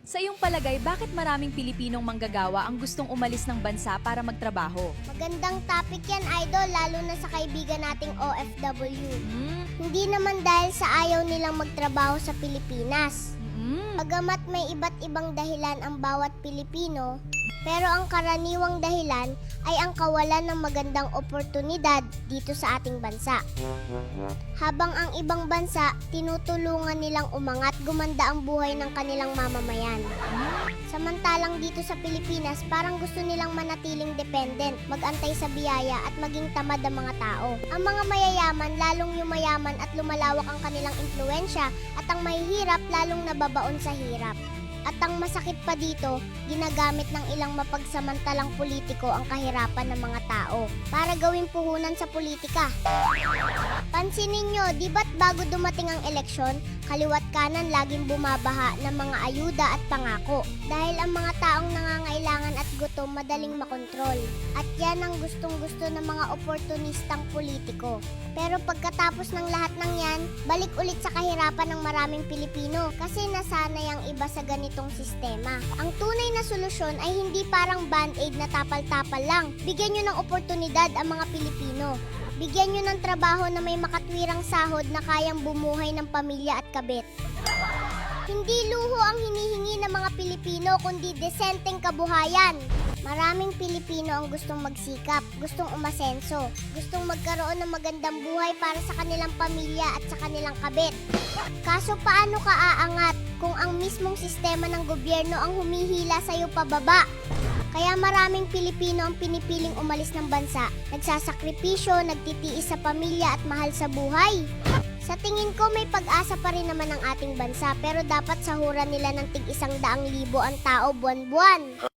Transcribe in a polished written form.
Sa iyong palagay, bakit maraming Pilipinong manggagawa ang gustong umalis ng bansa para magtrabaho? Magandang topic yan, Idol, lalo na sa kaibigan nating OFW. Hmm? Hindi naman dahil sa ayaw nilang magtrabaho sa Pilipinas. Bagamat may iba't ibang dahilan ang bawat Pilipino, pero ang karaniwang dahilan ay ang kawalan ng magandang oportunidad dito sa ating bansa. Habang ang ibang bansa, tinutulungan nilang umangat gumanda ang buhay ng kanilang mamamayan. Samantalang dito sa Pilipinas, parang gusto nilang manatiling dependent, magantay sa biyaya at maging tamad ang mga tao. Ang mga mayayaman lalong yumayaman at lumalawak ang kanilang impluensya at ang mahihirap lalong nababaon sa hirap. At ang masakit pa dito, ginagamit ng ilang mapagsamantalang politiko ang kahirapan ng mga tao para gawing puhunan sa politika. Pansinin nyo, di ba't bago dumating ang eleksyon, kaliwat kanan laging bumabaha ng mga ayuda at pangako dahil ang mga taong nangangailangan at gutom madaling makontrol. At yan ang gustong-gusto ng mga oportunistang politiko. Pero pagkatapos ng lahat ng yan, balik ulit sa kahirapan ng maraming Pilipino kasi nasanay ang iba sa ganitong sistema. Ang tunay na solusyon ay hindi parang band-aid na tapal-tapal lang. Bigyan nyo ng oportunidad ang mga Pilipino. Bigyan nyo ng trabaho na may makatwirang sahod na kayang bumuhay ng pamilya at kabit. Hindi luho ang hinihingi ng mga Pilipino kundi desenteng kabuhayan. Maraming Pilipino ang gustong magsikap, gustong umasenso, gustong magkaroon ng magandang buhay para sa kanilang pamilya at sa kanilang kabit. Kaso paano ka aangat kung ang mismong sistema ng gobyerno ang humihila sa'yo pababa? Kaya maraming Pilipino ang pinipiling umalis ng bansa, nagsasakripisyo, nagtitiis sa pamilya at mahal sa buhay. Sa tingin ko may pag-asa pa rin naman ang ating bansa pero dapat sahuran nila ng tig-100,000 ang tao buwan-buwan.